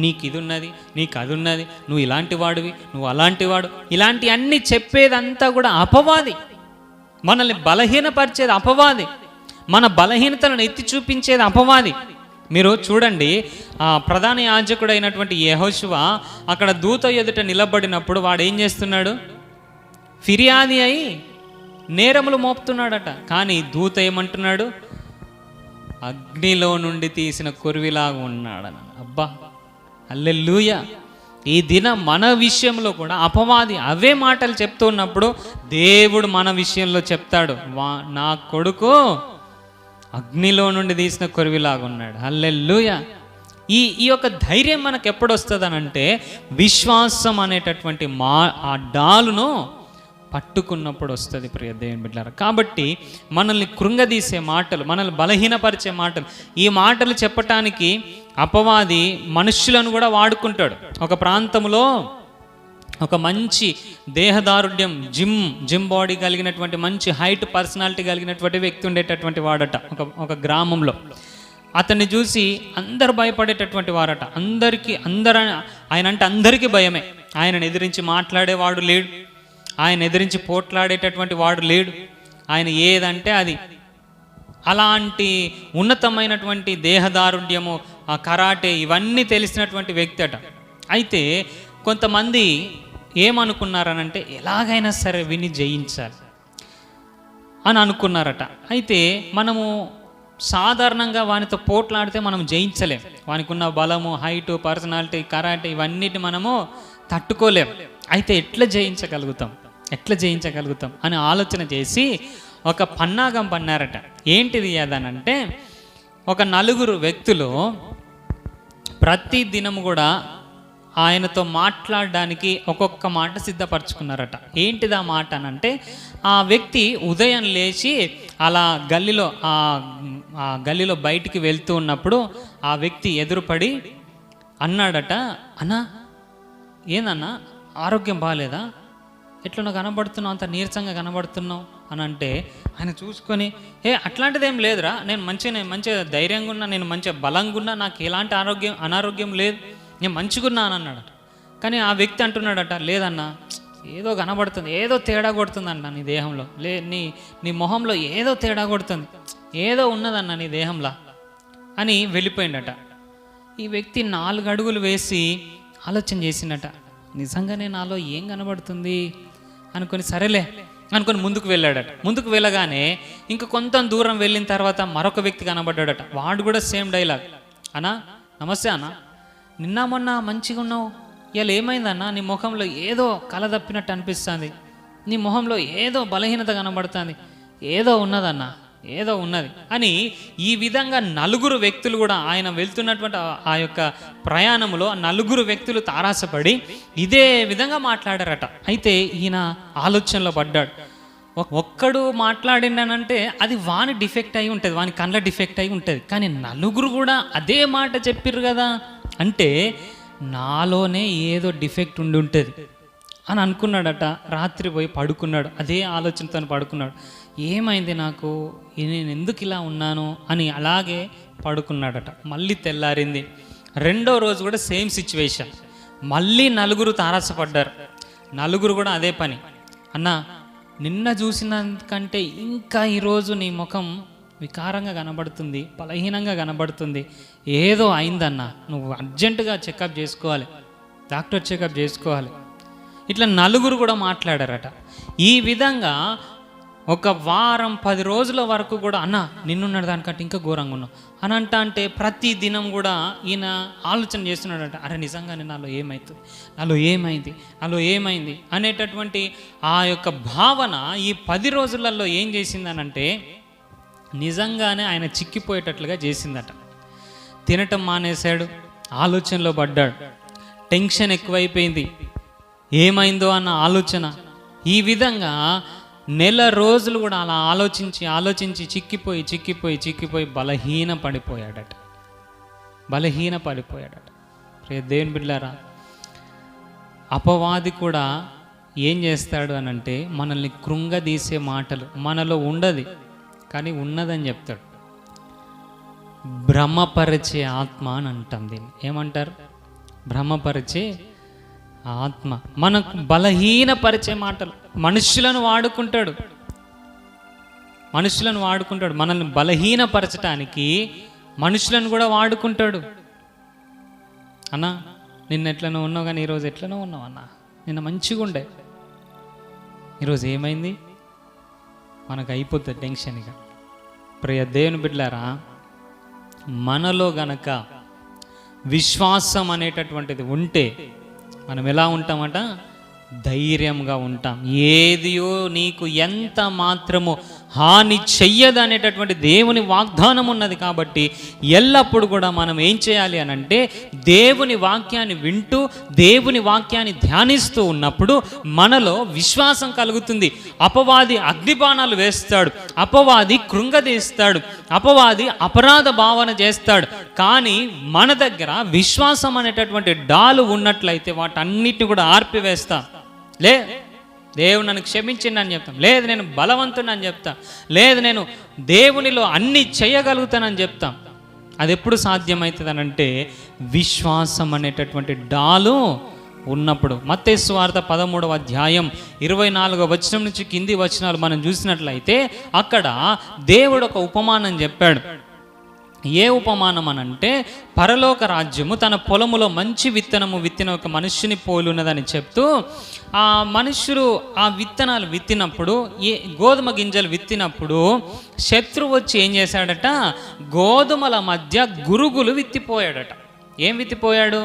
నీకు ఇది ఉన్నది, నీకు అది ఉన్నది, నువ్వు ఇలాంటి వాడివి, నువ్వు అలాంటి వాడు, ఇలాంటి అన్నీ చెప్పేదంతా కూడా అపవాది. మనల్ని బలహీనపరిచేది అపవాది, మన బలహీనతలను ఎత్తి చూపించేది అపవాది. మీరు చూడండి, ప్రధాన యాజకుడు అయినటువంటి యెహోషువ అక్కడ దూత ఎదుట నిలబడినప్పుడు వాడు ఏం చేస్తున్నాడు? ఫిర్యాది అయి నేరములు మోపుతున్నాడట. కానీ దూత ఏమంటున్నాడు? అగ్నిలో నుండి తీసిన కొరివిలాగా ఉన్నాడని. అబ్బా, హల్లెలూయా. ఈ దినం మన విషయంలో కూడా అపవాది అవే మాటలు చెప్తున్నప్పుడు దేవుడు మన విషయంలో చెప్తాడు, నా కొడుకు అగ్నిలో నుండి తీసిన కొరివిలాగా ఉన్నాడు. హల్లెలూయా. ఈ యొక్క ధైర్యం మనకు ఎప్పుడు వస్తుందనంటే విశ్వాసం అనేటటువంటి ఆ డాలును పట్టుకున్నప్పుడు వస్తుంది ప్రియ దేవుని బిడ్డలారా. కాబట్టి మనల్ని కృంగదీసే మాటలు, మనల్ని బలహీనపరిచే మాటలు, ఈ మాటలు చెప్పటానికి అపవాది మనుష్యులను కూడా వాడుకుంటాడు. ఒక ప్రాంతంలో ఒక మంచి దేహదారుఢ్యం, జిమ్ బాడీ కలిగినటువంటి మంచి హైట్ పర్సనాలిటీ కలిగినటువంటి వ్యక్తి ఉండేటటువంటి వాడట ఒక గ్రామంలో. అతన్ని చూసి అందరు భయపడేటటువంటి వారట. ఆయన అంటే అందరికీ భయమే. ఆయనను ఎదిరించి మాట్లాడేవాడు లేడు, ఆయన ఎదిరించి పోట్లాడేటటువంటి వాడు లేడు. ఆయన ఏదంటే అది. అలాంటి ఉన్నతమైనటువంటి దేహదారుఢ్యము, ఆ కరాటే, ఇవన్నీ తెలిసినటువంటి వ్యక్తి అట. అయితే కొంతమంది ఏమనుకున్నారనంటే ఎలాగైనా సరే విని జయించాలి అని అనుకున్నారట. అయితే మనము సాధారణంగా వానితో పోట్లాడితే మనం జయించలేం. వానికి ఉన్న బలము, హైటు, పర్సనాలిటీ, కరాటే ఇవన్నిటి మనము తట్టుకోలేం. అయితే ఎట్లా జయించగలుగుతాం అని ఆలోచన చేసి ఒక పన్నాగం పన్నారట. ఏంటిది అదనంటే, ఒక 4 వ్యక్తులు ప్రతి దినము కూడా ఆయనతో మాట్లాడడానికి ఒక్కొక్క మాట సిద్ధపరచుకున్నారట. ఏంటిది ఆ మాట అనంటే, ఆ వ్యక్తి ఉదయం లేచి అలా గల్లీలో బయటికి వెళ్తూ ఉన్నప్పుడు ఆ వ్యక్తి ఎదురుపడి అన్నాడట, అన్నా ఏందన్నా ఆరోగ్యం బాగాలేదా? ఎట్లా కనబడుతున్నావు, అంత నీరసంగా కనబడుతున్నావు అని అంటే, ఆయన చూసుకొని అట్లాంటిది ఏం లేదురా, నేను మంచిగా ధైర్యంగా ఉన్నా, నేను మంచిగా బలంగా ఉన్నా, నాకు ఎలాంటి అనారోగ్యం లేదు, నేను మంచిగా అని అన్నాడట. కానీ ఆ వ్యక్తి అంటున్నాడట, లేదన్నా ఏదో కనబడుతుంది, ఏదో తేడా కొడుతుందన్న నీ దేహంలో, నీ మొహంలో ఏదో తేడా కొడుతుంది, ఏదో ఉన్నదన్న నీ దేహంలో అని వెళ్ళిపోయిందట. ఈ వ్యక్తి 4 అడుగులు వేసి ఆలోచన చేసిందట, నిజంగానే నాలో ఏం కనబడుతుంది అనుకొని సరేలే అనుకొని ముందుకు వెళ్ళాడట. ముందుకు వెళ్ళగానే ఇంక కొంత దూరం వెళ్ళిన తర్వాత మరొక వ్యక్తి కనబడ్డాడట. వాడు కూడా సేమ్ డైలాగ్, అన్నా నమస్తే అన్న, నిన్న మొన్న మంచిగా ఉన్నావు, ఇలా ఏమైందన్నా, నీ ముఖంలో ఏదో కల తప్పినట్టు అనిపిస్తుంది, నీ మొహంలో ఏదో బలహీనత కనబడుతుంది, ఏదో ఉన్నదన్నా, ఏదో ఉన్నది అని ఈ విధంగా 4 వ్యక్తులు కూడా ఆయన వెళ్తున్నటువంటి ఆ యొక్క ప్రయాణంలో 4 వ్యక్తులు తారాసపడి ఇదే విధంగా మాట్లాడారట. అయితే ఈయన ఆలోచనలో పడ్డాడు. ఒక్కడు మాట్లాడిండనంటే అది వాని డిఫెక్ట్ అయి ఉంటుంది, వాని కళ్ళ డిఫెక్ట్ అయి ఉంటుంది. కానీ 4 కూడా అదే మాట చెప్పిర్రు కదా అంటే నాలోనే ఏదో డిఫెక్ట్ ఉండి ఉంటుంది అని అనుకున్నాడట. రాత్రి పోయి పడుకున్నాడు, అదే ఆలోచనతో పడుకున్నాడు. ఏమైంది నాకు, నేను ఎందుకు ఇలా ఉన్నాను అని అలాగే పడుకున్నాడట. మళ్ళీ తెల్లారింది. 2వ రోజు కూడా సేమ్ సిచ్యువేషన్. మళ్ళీ 4 తారసపడ్డారు. 4 కూడా అదే పని, అన్నా నిన్న చూసినందుకంటే ఇంకా ఈరోజు నీ ముఖం వికారంగా కనబడుతుంది, బలహీనంగా కనబడుతుంది, ఏదో అయిందన్నా, నువ్వు అర్జెంటుగా చెకప్ చేసుకోవాలి, డాక్టర్ చెకప్ చేసుకోవాలి. ఇట్లా 4 కూడా మాట్లాడారట. ఈ విధంగా ఒక వారం 10 రోజుల వరకు కూడా అన్న నిన్నున్న దానికంటే ఇంకా ఘోరంగా ఉన్నావు అని అంటే ప్రతి దినం కూడా ఈయన ఆలోచన చేస్తున్నాడట, అరే నిజంగానే నాలో ఏమైంది అనేటటువంటి ఆ యొక్క భావన ఈ 10 రోజులలో ఏం చేసిందనంటే నిజంగానే ఆయన చిక్కిపోయేటట్లుగా చేసిందట. తినటం మానేశాడు, ఆలోచనలో పడ్డాడు, టెన్షన్ ఎక్కువైపోయింది, ఏమైందో అన్న ఆలోచన. ఈ విధంగా 1 రోజులు కూడా అలా ఆలోచించి చిక్కిపోయి బలహీన పడిపోయాడట. ప్రియ దేవుని బిడ్డలారా, అపవాది కూడా ఏం చేస్తాడు అని అంటే మనల్ని కృంగదీసే మాటలు మనలో ఉండదు కానీ ఉన్నదని చెప్తాడు. భ్రమపరిచే ఆత్మ అని అంటాం దీన్ని. ఏమంటారు? భ్రమపరిచే ఆత్మ. మనకు బలహీనపరిచే మాటలు. మనుషులను వాడుకుంటాడు మనల్ని బలహీనపరచటానికి మనుషులను కూడా వాడుకుంటాడు. అన్నా నిన్న ఎట్లనో ఉన్నావు కానీ ఈరోజు ఎట్లనో ఉన్నావు అన్నా, నిన్న మంచిగా ఉండే, ఈరోజు ఏమైంది? మనకు అయిపోతుంది టెన్షన్గా. ప్రియ దేవుని బిడ్డలారా, మనలో గనక విశ్వాసం అనేటటువంటిది ఉంటే మనం ఎలా ఉంటామట? ధైర్యంగా ఉంటాం. ఏదియో నీకు ఎంత మాత్రమో హాని చెయ్యదు అనేటటువంటి దేవుని వాగ్దానం ఉన్నది. కాబట్టి ఎల్లప్పుడూ కూడా మనం ఏం చేయాలి అని అంటే దేవుని వాక్యాన్ని వింటూ దేవుని వాక్యాన్ని ధ్యానిస్తూ ఉన్నప్పుడు మనలో విశ్వాసం కలుగుతుంది. అపవాది అగ్నిబాణాలు వేస్తాడు, అపవాది కృంగదీస్తాడు, అపవాది అపరాధ భావన చేస్తాడు. కానీ మన దగ్గర విశ్వాసం అనేటటువంటి డాలు ఉన్నట్లయితే వాటన్నిటిని కూడా ఆర్పివేస్తాం. దేవుడు నన్ను క్షమించింది అని చెప్తాం. లేదు నేను బలవంతుని అని చెప్తాం. లేదు నేను దేవునిలో అన్ని చేయగలుగుతానని చెప్తాం. అది ఎప్పుడు సాధ్యమవుతుంది అని అంటే విశ్వాసం అనేటటువంటి డాలు ఉన్నప్పుడు. మత్తయి సువార్త 13వ అధ్యాయం 24వ వచనం నుంచి కింది వచనాలు మనం చూసినట్లయితే అక్కడ దేవుడు ఒక ఉపమానం చెప్పాడు. ఏ ఉపమానం అనంటే పరలోక రాజ్యము తన పొలములో మంచి విత్తనము విత్తిన ఒక మనుష్యుని పోలున్నదని చెప్తూ, ఆ మనుష్యుడు ఆ విత్తనాలు విత్తినప్పుడు, గోధుమ గింజలు విత్తినప్పుడు శత్రువు వచ్చి ఏం చేశాడట? గోధుమల మధ్య గురుగులు విత్తిపోయాడట. ఏం విత్తిపోయాడు?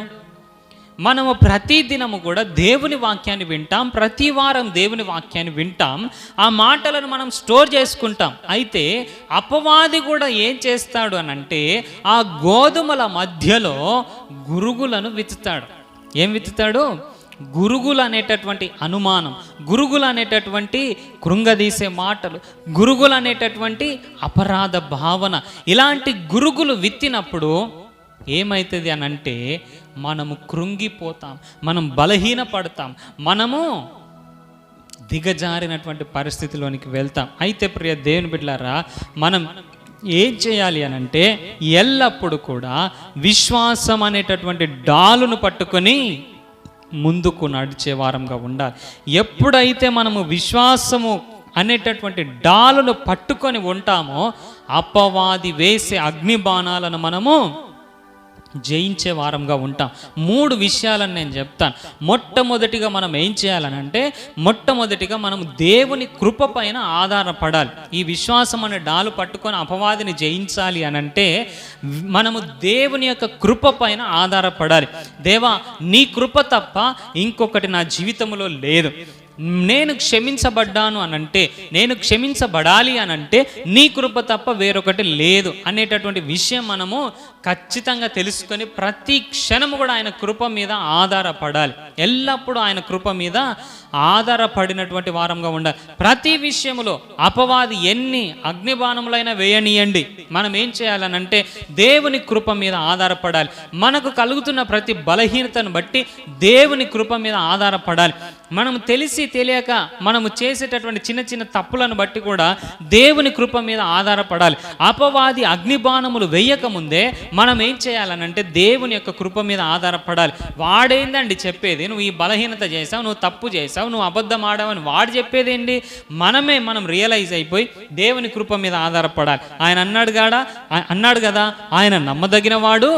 మనము ప్రతి దినము కూడా దేవుని వాక్యాన్ని వింటాం, ప్రతి వారం దేవుని వాక్యాన్ని వింటాం, ఆ మాటలను మనం స్టోర్ చేసుకుంటాం. అయితే అపవాది కూడా ఏం చేస్తాడు అనంటే ఆ గోధుమల మధ్యలో గురుగులను విత్తుతాడు. ఏం విత్తుతాడు? గురుగులు అనేటటువంటి అనుమానం, గురుగులు అనేటటువంటి కృంగదీసే మాటలు, గురుగులు అనేటటువంటి అపరాధ భావన, ఇలాంటి గురుగులు విత్తినప్పుడు ఏమవుతుంది అని అంటే మనము కృంగిపోతాం, మనం బలహీనపడతాం, మనము దిగజారినటువంటి పరిస్థితిలోనికి వెళ్తాం. అయితే ప్రియ దేవుని బిడ్డలారా, మనం ఏం చేయాలి అని అంటే ఎల్లప్పుడూ కూడా విశ్వాసం అనేటటువంటి డాలును పట్టుకొని ముందుకు నడిచే వారంగా ఉండాలి. ఎప్పుడైతే మనము విశ్వాసము అనేటటువంటి డాలును పట్టుకొని ఉంటామో అపవాది వేసే అగ్నిబాణాలను మనము జయించే వారంగా ఉంటాం. 3 విషయాలను నేను చెప్తాను. మొట్టమొదటిగా మనం ఏం చేయాలనంటే మొట్టమొదటిగా మనం దేవుని కృప పైన ఆధారపడాలి. ఈ విశ్వాసం అనే డాలు పట్టుకొని అపవాదిని జయించాలి అనంటే మనము దేవుని యొక్క కృప పైన ఆధారపడాలి. దేవా, నీ కృప తప్ప ఇంకొకటి నా జీవితంలో లేదు. నేను క్షమించబడ్డాను అనంటే, నేను క్షమించబడాలి అనంటే నీ కృప తప్ప వేరొకటి లేదు అనేటటువంటి విషయం మనము ఖచ్చితంగా తెలుసుకొని ప్రతి క్షణము కూడా ఆయన కృప మీద ఆధారపడాలి. ఎల్లప్పుడూ ఆయన కృప మీద ఆధారపడినటువంటి వారంగా ఉండాలి. ప్రతి విషయంలో అపవాది ఎన్ని అగ్నిబాణములైనా వేయనీయండి, మనం ఏం చేయాలనంటే దేవుని కృప మీద ఆధారపడాలి. మనకు కలుగుతున్న ప్రతి బలహీనతను బట్టి దేవుని కృప మీద ఆధారపడాలి. మనం తెలిసి తెలియక మనము చేసేటటువంటి చిన్న చిన్న తప్పులను బట్టి కూడా దేవుని కృప మీద ఆధారపడాలి. అపవాది అగ్నిబాణములు వేయకముందే మనం ఏం చేయాలనంటే దేవుని యొక్క కృప మీద ఆధారపడాలి. వాడేందండి చెప్పేది? నువ్వు ఈ బలహీనత చేసావు, నువ్వు తప్పు చేసావు, నువ్వు అబద్ధం ఆడావని వాడు చెప్పేదేంటి? మనం రియలైజ్ అయిపోయి దేవుని కృప మీద ఆధారపడాలి. ఆయన అన్నాడు కదా, ఆయన నమ్మదగిన వాడు,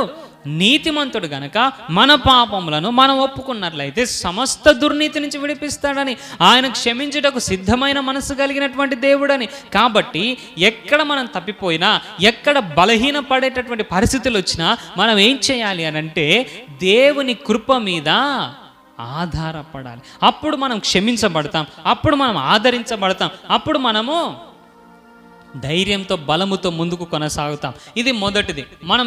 నీతిమంతుడు గనక మన పాపములను మనం ఒప్పుకున్నట్లయితే సమస్త దుర్నీతి నుంచి విడిపిస్తాడని, ఆయన క్షమించుటకు సిద్ధమైన మనసు కలిగినటువంటి దేవుడని. కాబట్టి ఎక్కడ మనం తప్పిపోయినా, ఎక్కడ బలహీన పడేటటువంటి పరిస్థితులు వచ్చినా మనం ఏం చేయాలి అనంటే దేవుని కృప మీద ఆధారపడాలి. అప్పుడు మనం క్షమించబడతాం, అప్పుడు మనం ఆదరించబడతాం, అప్పుడు మనము ధైర్యంతో బలముతో ముందుకు కొనసాగుతాం. ఇది మొదటిది. మనం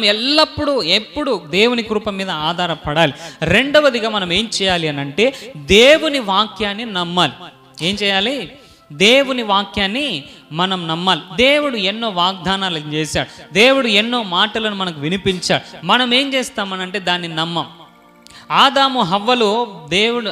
ఎప్పుడు దేవుని కృప మీద ఆధారపడాలి. రెండవదిగా మనం ఏం చేయాలి అనంటే దేవుని వాక్యాన్ని నమ్మాలి. ఏం చేయాలి? దేవుని వాక్యాన్ని మనం నమ్మాలి. దేవుడు ఎన్నో వాగ్దానాలు చేశాడు, దేవుడు ఎన్నో మాటలను మనకు వినిపించాడు. మనం ఏం చేస్తామనంటే దాన్ని నమ్మం. ఆదాము హవ్వలు దేవుడు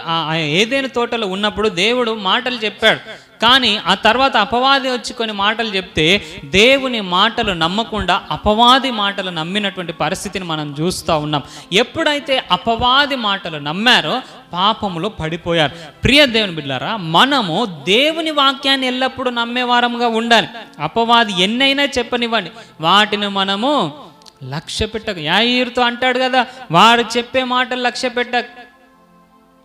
ఏదైనా తోటలో ఉన్నప్పుడు దేవుడు మాటలు చెప్పాడు, కానీ ఆ తర్వాత అపవాది వచ్చి కొన్ని మాటలు చెప్తే దేవుని మాటలు నమ్మకుండా అపవాది మాటలు నమ్మినటువంటి పరిస్థితిని మనం చూస్తూ ఉన్నాం. ఎప్పుడైతే అపవాది మాటలు నమ్మారో పాపములో పడిపోయారు. ప్రియ దేవుని బిడ్డలారా, మనము దేవుని వాక్యాన్ని ఎల్లప్పుడూ నమ్మేవారముగా ఉండాలి. అపవాది ఎన్నైనా చెప్పనివ్వండి, వాటిని మనము లక్ష్య పెట్టక. యాయీరుతో అంటాడు కదా, వారు చెప్పే మాటలు లక్ష్య పెట్టక.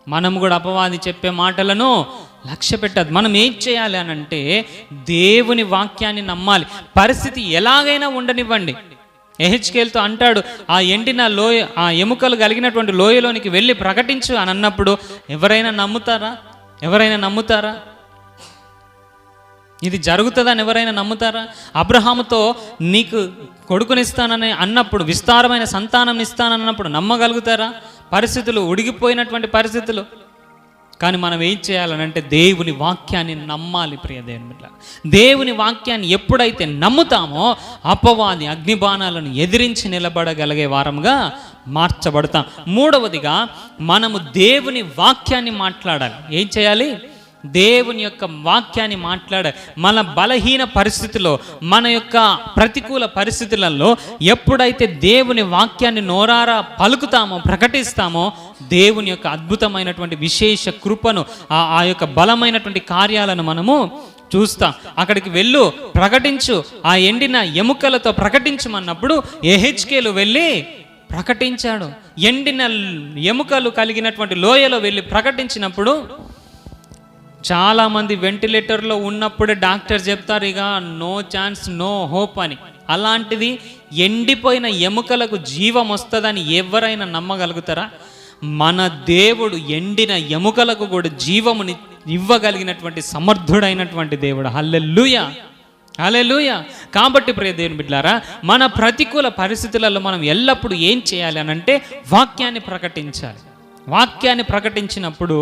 మనము కూడా అపవాది చెప్పే మాటలను లక్ష్య పెట్టదు. మనం ఏం చేయాలి అని అంటే దేవుని వాక్యాన్ని నమ్మాలి. పరిస్థితి ఎలాగైనా ఉండనివ్వండి. ఎహెచ్కేల్తో అంటాడు, ఆ ఎండిన లోయ, ఆ ఎముకలు కలిగినటువంటి లోయలోనికి వెళ్ళి ప్రకటించు అని అన్నప్పుడు ఎవరైనా నమ్ముతారా? ఇది జరుగుతుందని ఎవరైనా నమ్ముతారా? అబ్రహాముతో నీకు కొడుకునిస్తానని అన్నప్పుడు, విస్తారమైన సంతానం ఇస్తానన్నప్పుడు నమ్మగలుగుతారా? పరిస్థితులు ఉడిగిపోయినటువంటి పరిస్థితులు. కానీ మనం ఏం చేయాలనంటే దేవుని వాక్యాన్ని నమ్మాలి. ప్రియ దేవుని బిడ్డ, దేవుని వాక్యాన్ని ఎప్పుడైతే నమ్ముతామో అపవాది అగ్నిబాణాలను ఎదిరించి నిలబడగలిగే వారంగా మార్చబడతాం. మూడవదిగా మనము దేవుని వాక్యాన్ని మాట్లాడాలి. ఏం చేయాలి? దేవుని యొక్క వాక్యాన్ని మాట్లాడాలి. మన బలహీన పరిస్థితుల్లో, మన యొక్క ప్రతికూల పరిస్థితులలో ఎప్పుడైతే దేవుని వాక్యాన్ని నోరారా పలుకుతామో, ప్రకటిస్తామో, దేవుని యొక్క అద్భుతమైనటువంటి విశేష కృపను, ఆ యొక్క బలమైనటువంటి కార్యాలను మనము చూస్తాం. అక్కడికి వెళ్ళు, ప్రకటించు, ఆ ఎండిన ఎముకలతో ప్రకటించమన్నప్పుడు ఎహెచ్కేలు వెళ్ళి ప్రకటించాడు. ఎండిన ఎముకలు కలిగినటువంటి లోయలో వెళ్ళి ప్రకటించినప్పుడు చాలామంది వెంటిలేటర్లో ఉన్నప్పుడే డాక్టర్ చెప్తారు, ఇక నో ఛాన్స్, నో హోప్ అని. అలాంటిది ఎండిపోయిన ఎముకలకు జీవం వస్తుందని ఎవరైనా నమ్మగలుగుతారా? మన దేవుడు ఎండిన ఎముకలకు కూడా జీవముని ఇవ్వగలిగినటువంటి సమర్థుడైనటువంటి దేవుడు. హల్లెలూయా, హల్లెలూయా. కాబట్టి ప్రియ దేవుని బిడ్డలారా, మన ప్రతికూల పరిస్థితులలో మనం ఎల్లప్పుడూ ఏం చేయాలి అని అంటే వాక్యాన్ని ప్రకటించాలి. వాక్యాన్ని ప్రకటించినప్పుడు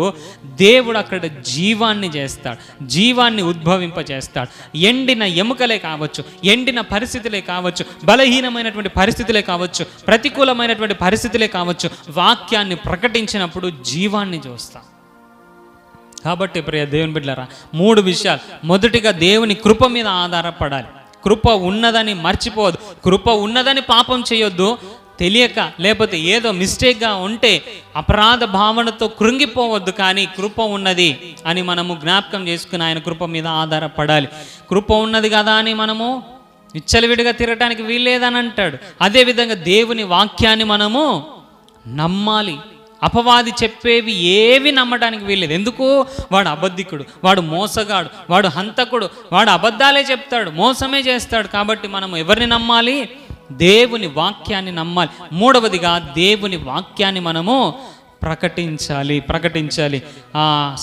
దేవుడు అక్కడ జీవాన్ని చేస్తాడు, జీవాన్ని ఉద్భవింపచేస్తాడు. ఎండిన ఎముకలే కావచ్చు, ఎండిన పరిస్థితులే కావచ్చు, బలహీనమైనటువంటి పరిస్థితులే కావచ్చు, ప్రతికూలమైనటువంటి పరిస్థితులే కావచ్చు, వాక్యాన్ని ప్రకటించినప్పుడు జీవాన్ని చూస్తాం. కాబట్టి ప్రియ దేవుని బిడ్డలారా, 3 విషయాలు. మొదటిగా దేవుని కృప మీద ఆధారపడాలి. కృప ఉన్నదని మర్చిపోవద్దు. కృప ఉన్నదని పాపం చేయొద్దు. తెలియక లేకపోతే ఏదో మిస్టేక్గా ఉంటే అపరాధ భావనతో కృంగిపోవద్దు. కానీ కృప ఉన్నది అని మనము జ్ఞాపకం చేసుకుని ఆయన కృప మీద ఆధారపడాలి. కృప ఉన్నది కదా అని మనము విచ్చలవిడిగా తిరగటానికి వీల్లేదని అంటాడు. అదేవిధంగా దేవుని వాక్యాన్ని మనము నమ్మాలి. అపవాది చెప్పేవి ఏవి నమ్మడానికి వీల్లేదు. ఎందుకు? వాడు అబద్ధికుడు, వాడు మోసగాడు, వాడు హంతకుడు, వాడు అబద్ధాలే చెప్తాడు, మోసమే చేస్తాడు. కాబట్టి మనం ఎవరిని నమ్మాలి? దేవుని వాక్యాన్ని నమ్మాలి. మూడవదిగా దేవుని వాక్యాన్ని మనము ప్రకటించాలి.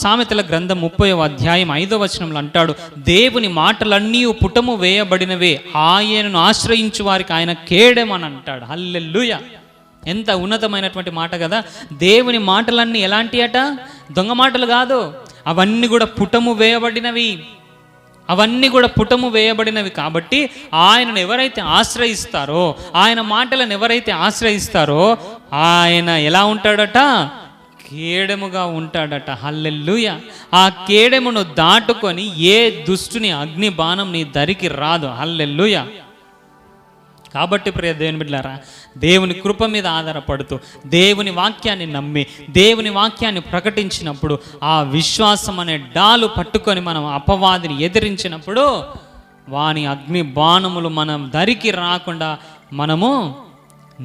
సామెతల గ్రంథం 30వ అధ్యాయం 5వ వచనంలో అంటాడు, దేవుని మాటలన్నీ పుటము వేయబడినవే, ఆయనను ఆశ్రయించు వారికి ఆయన కేడెమని అంటాడు. హల్లెలూయా. ఎంత ఉన్నతమైనటువంటి మాట కదా. దేవుని మాటలన్నీ ఎలాంటి అట? దొంగ మాటలు కాదు, అవన్నీ కూడా పుటము వేయబడినవి. కాబట్టి ఆయనను ఎవరైతే ఆశ్రయిస్తారో, ఆయన మాటలను ఎవరైతే ఆశ్రయిస్తారో, ఆయన ఎలా ఉంటాడట? కేడెముగా ఉంటాడట. హల్లెలూయా. ఆ కేడెమును దాటుకొని ఏ దుష్టుని అగ్ని బాణం నీ దరికి రాదు. హల్లెలూయా. కాబట్టి ప్రియ దేవుని బిడ్డలారా, దేవుని కృప మీద ఆధారపడుతూ దేవుని వాక్యాన్ని నమ్మి దేవుని వాక్యాన్ని ప్రకటించినప్పుడు ఆ విశ్వాసం అనే డాలు పట్టుకొని మనం అపవాదిని ఎదిరించినప్పుడు వాని అగ్ని బాణములు మనం దరికి రాకుండా మనము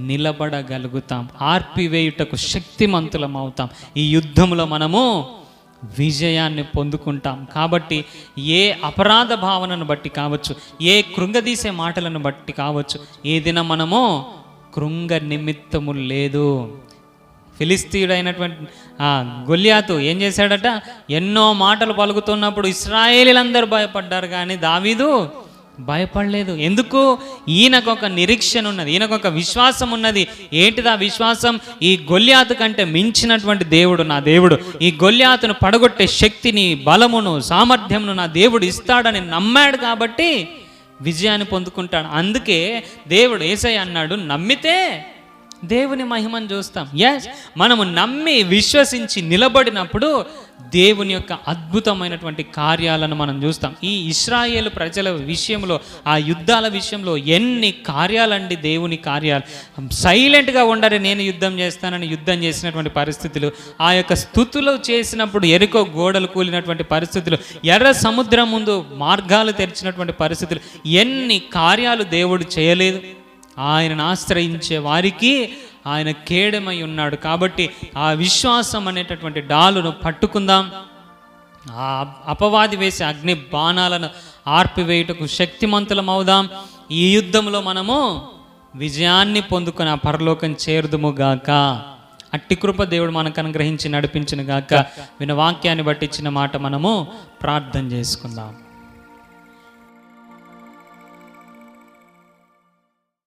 నిలబడగలుగుతాం. ఆర్పివేయుటకు శక్తిమంతులం అవుతాం. ఈ యుద్ధంలో మనము విజయాన్ని పొందుకుంటాం. కాబట్టి ఏ అపరాధ భావనను బట్టి కావచ్చు, ఏ కృంగదీసే మాటలను బట్టి కావచ్చు, ఏదైనా మనము కృంగ నిమిత్తము లేదు. ఫిలిస్తీయుడైనటువంటి గొల్యాతు ఏం చేశాడట? ఎన్నో మాటలు పలుకుతున్నప్పుడు ఇశ్రాయేలీలందరూ భయపడ్డారు, కానీ దావీదు భయపడలేదు. ఎందుకు? ఈయనకొక నిరీక్షణ ఉన్నది, ఈయనకొక విశ్వాసం ఉన్నది. ఏంటిదా విశ్వాసం? ఈ గొల్యాతు కంటే మించినటువంటి దేవుడు నా దేవుడు, ఈ గొల్యాతును పడగొట్టే శక్తిని, బలమును, సామర్థ్యమును నా దేవుడు ఇస్తాడని నమ్మాడు. కాబట్టి విజయాన్ని పొందుకుంటాడు. అందుకే దేవుడు యేసయ్య అన్నాడు, నమ్మితే దేవుని మహిమను చూస్తాం. ఎస్, మనము నమ్మి విశ్వసించి నిలబడినప్పుడు దేవుని యొక్క అద్భుతమైనటువంటి కార్యాలను మనం చూస్తాం. ఈ ఇశ్రాయేలు ప్రజల విషయంలో, ఆ యుద్ధాల విషయంలో ఎన్ని కార్యాలండి, దేవుని కార్యాలు. సైలెంట్గా ఉండరు, నేను యుద్ధం చేస్తానని యుద్ధం చేసినటువంటి పరిస్థితులు, ఆ యొక్క స్తుతులు చేసినప్పుడు ఎరుకో గోడలు కూలినటువంటి పరిస్థితులు, ఎర్ర సముద్రం ముందు మార్గాలు తెరిచినటువంటి పరిస్థితులు, ఎన్ని కార్యాలు దేవుడు చేయలేదు. ఆయనను ఆశ్రయించే వారికి ఆయన కేడమై ఉన్నాడు. కాబట్టి ఆ విశ్వాసం అనేటటువంటి డాలును పట్టుకుందాం. ఆ అపవాది వేసే అగ్ని బాణాలను ఆర్పివేయుటకు శక్తిమంతులమవుదాం. ఈ యుద్ధంలో మనము విజయాన్ని పొందుకొని ఆ పరలోకం చేరుదుముగాక. అట్టి కృప దేవుడు మనకు అనుగ్రహించి నడిపించును గాక. విన్న వాక్యాన్ని బట్టి ఇచ్చిన మాట మనము ప్రార్థన చేసుకుందాం.